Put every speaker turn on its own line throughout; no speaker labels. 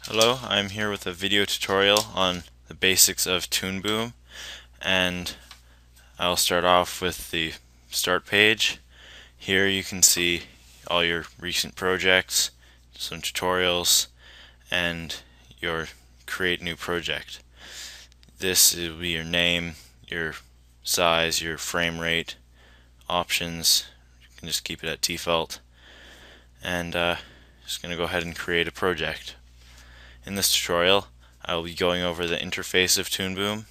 Hello, I'm here with a video tutorial on the basics of Toon, and I'll start off with the start page. Here you can see all your recent projects, some tutorials, and your create new project. This will be your name, your size, your frame rate, options. You can just keep it at default, and just going to go ahead and create a project. In this tutorial, I will be going over the interface of Toon,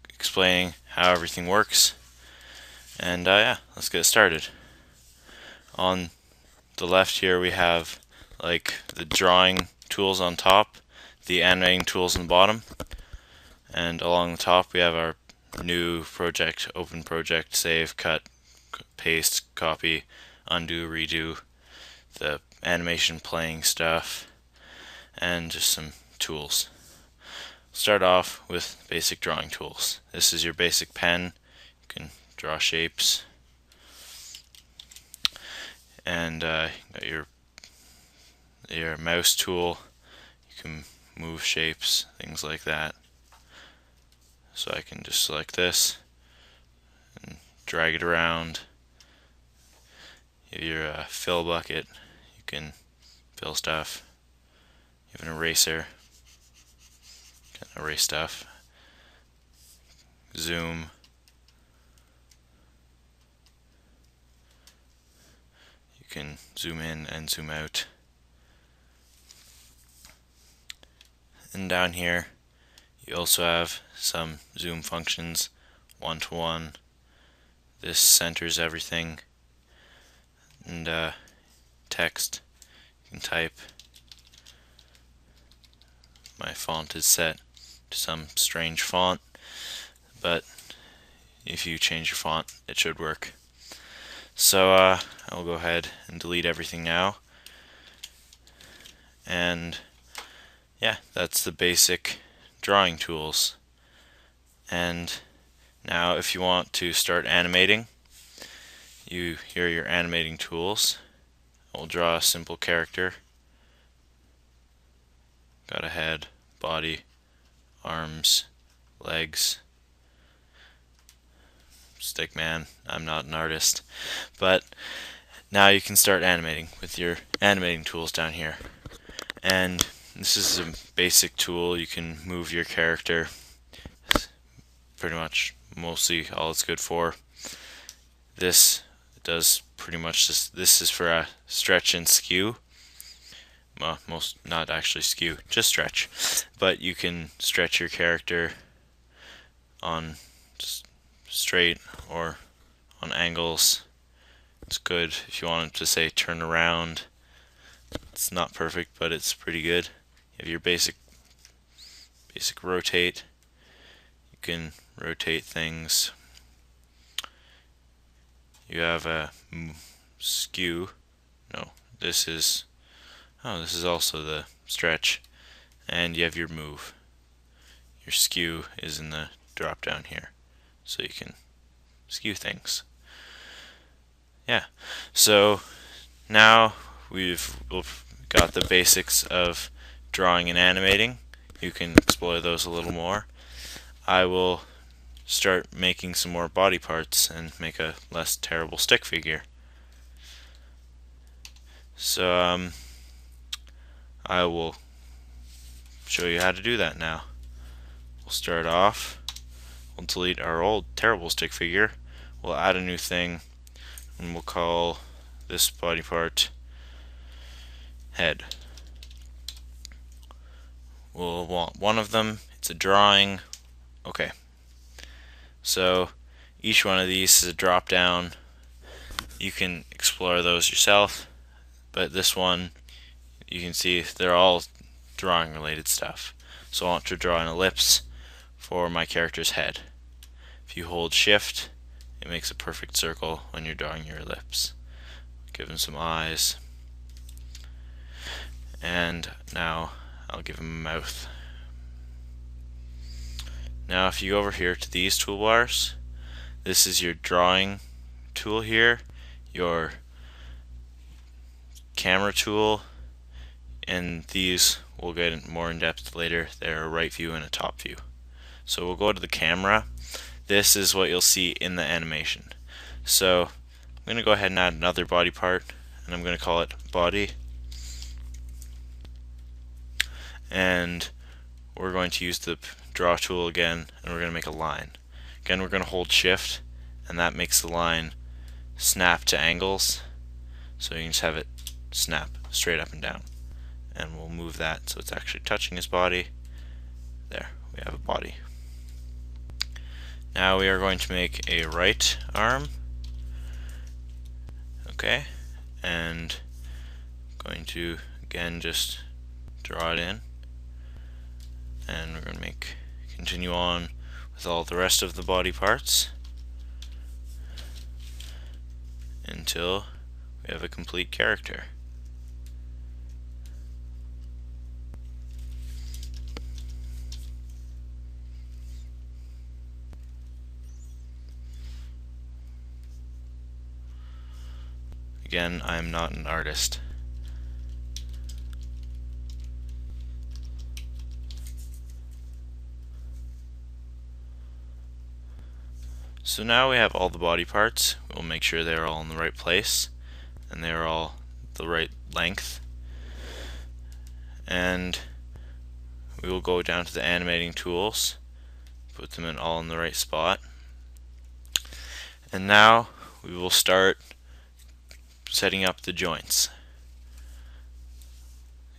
explaining how everything works, and yeah, let's get started. On the left here we have like the drawing tools on top, the animating tools on the bottom, and along the top we have our new project, open project, save, cut, paste, copy, undo, redo, the animation playing stuff, and just some tools. Start off with basic drawing tools. This is your basic pen. You can draw shapes, and got your mouse tool. You can move shapes, things like that. So I can just select this and drag it around. You have your fill bucket. You can fill stuff. You have an eraser. You can erase stuff. Zoom. You can zoom in and zoom out. And down here you also have some zoom functions, 1-to-1. This centers everything. And text, you can type. My font is set to some strange font, but if you change your font it should work. So I'll go ahead and delete everything now, and yeah, that's the basic drawing tools. And now if you want to start animating, here are your animating tools. I'll draw a simple character. Got a head, body, arms, legs, stick man. I'm not an artist, but now you can start animating with your animating tools down here. And this is a basic tool. You can move your character. Pretty much mostly all it's good for. This does pretty much this is for a stretch and skew. Well, not actually skew, just stretch. But you can stretch your character on just straight or on angles. It's good if you want it to say turn around. It's not perfect, but it's pretty good. You have your basic rotate. You can rotate things. You have a skew. No, this is also the stretch. And you have your move. Your skew is in the drop down here, so you can skew things. Yeah, so now we've got the basics of drawing and animating. You can explore those a little more. I will start making some more body parts and make a less terrible stick figure. So I will show you how to do that now. We'll start off. We'll delete our old terrible stick figure. We'll add a new thing, and we'll call this body part head. We'll want one of them. It's a drawing. Okay. So each one of these is a drop down. You can explore those yourself, but this one you can see they're all drawing related stuff. So I want to draw an ellipse for my character's head. If you hold shift, it makes a perfect circle when you're drawing your ellipse. Give him some eyes, and now I'll give him a mouth. Now if you go over here to these toolbars, this is your drawing tool here, your camera tool, and these we'll get more in depth later, there are a right view and a top view. So we'll go to the camera. This is what you'll see in the animation. So I'm going to go ahead and add another body part, and I'm going to call it body. And we're going to use the draw tool again, and we're going to make a line. Again, we're going to hold shift, and that makes the line snap to angles, so you can just have it snap straight up and down. And we'll move that so it's actually touching his body. There, we have a body. Now we are going to make a right arm. Okay, and going to again just draw it in, and we're going to continue on with all the rest of the body parts until we have a complete character. Again, I'm not an artist. So now we have all the body parts. We'll make sure they're all in the right place and they're all the right length. And we will go down to the animating tools, put them all in the right spot. And now we will start setting up the joints.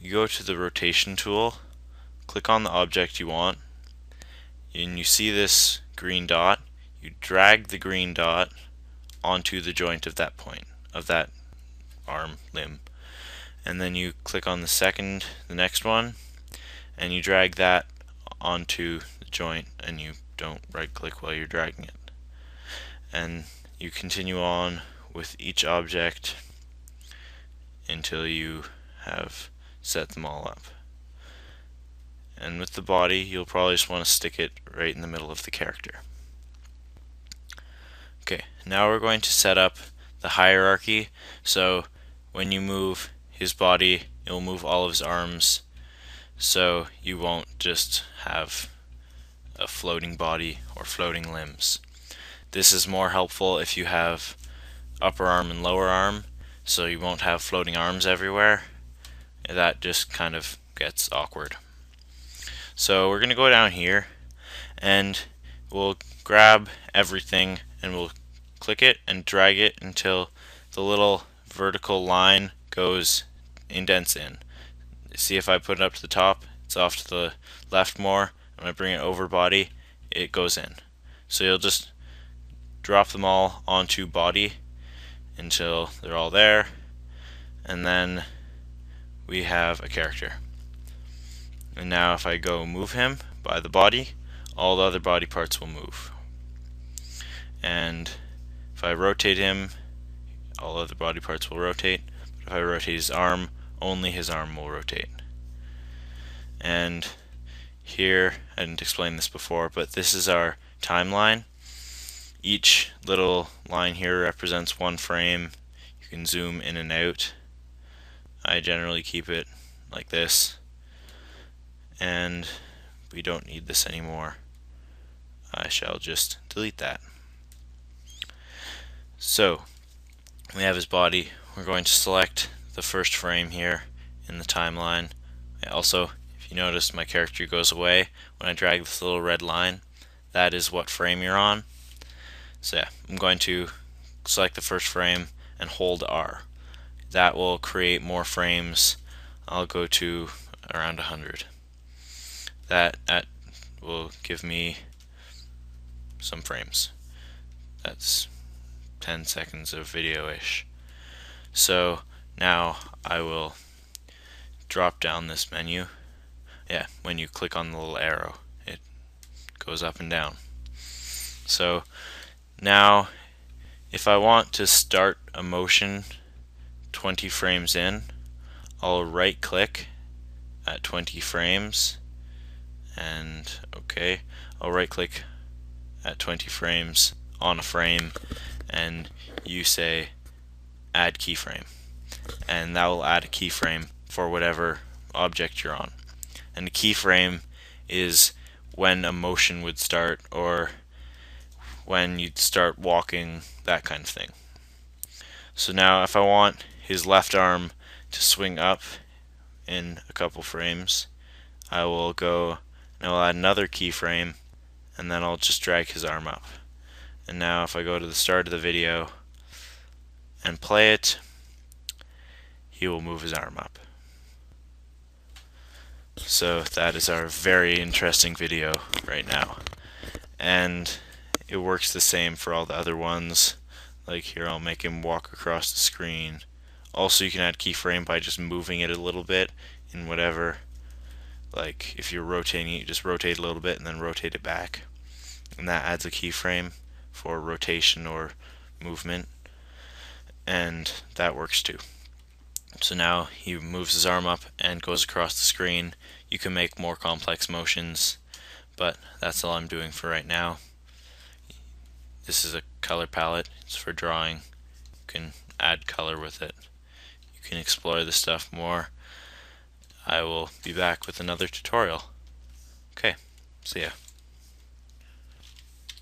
You go to the rotation tool, click on the object you want, and you see this green dot. You drag the green dot onto the joint of that point, of that arm, limb. And then you click on the next one, and you drag that onto the joint, and you don't right click while you're dragging it. And you continue on with each object until you have set them all up. And with the body, you'll probably just want to stick it right in the middle of the character. Okay, now we're going to set up the hierarchy. So when you move his body, it will move all of his arms, so you won't just have a floating body or floating limbs. This is more helpful if you have upper arm and lower arm, so you won't have floating arms everywhere. That just kind of gets awkward. So we're going to go down here, and we'll grab everything and we'll click it and drag it until the little vertical line indents in. See, if I put it up to the top, it's off to the left more. When I bring it over body, it goes in. So you'll just drop them all onto body until they're all there, and then we have a character. And now if I go move him by the body, all the other body parts will move. And if I rotate him, all other body parts will rotate. But if I rotate his arm, only his arm will rotate. And here, I didn't explain this before, but this is our timeline. Each little line here represents one frame. You can zoom in and out. I generally keep it like this, and we don't need this anymore. I shall just delete that. So we have his body. We're going to select the first frame here in the timeline. Also, if you notice, my character goes away when I drag this little red line. That is what frame you're on. So yeah, I'm going to select the first frame and hold R. That will create more frames. I'll go to around 100. That will give me some frames. That's 10 seconds of video-ish. So now I will drop down this menu. Yeah, when you click on the little arrow, it goes up and down. So now if I want to start a motion 20 frames in, I'll right click at 20 frames, and okay, I'll right click at 20 frames on a frame, and you say add keyframe, and that will add a keyframe for whatever object you're on. and a keyframe is when a motion would start or when you'd start walking, that kind of thing. So now if I want his left arm to swing up in a couple frames, I will go and I'll add another keyframe, and then I'll just drag his arm up. And now if I go to the start of the video and play it, he will move his arm up. So that is our very interesting video right now. And it works the same for all the other ones. Like here, I'll make him walk across the screen. Also, you can add keyframe by just moving it a little bit in whatever. Like if you're rotating it, you just rotate a little bit and then rotate it back. And that adds a keyframe for rotation or movement. And that works too. So now he moves his arm up and goes across the screen. You can make more complex motions, but that's all I'm doing for right now. This is a color palette. It's for drawing. You can add color with it. You can explore this stuff more. I will be back with another tutorial. Okay, see ya.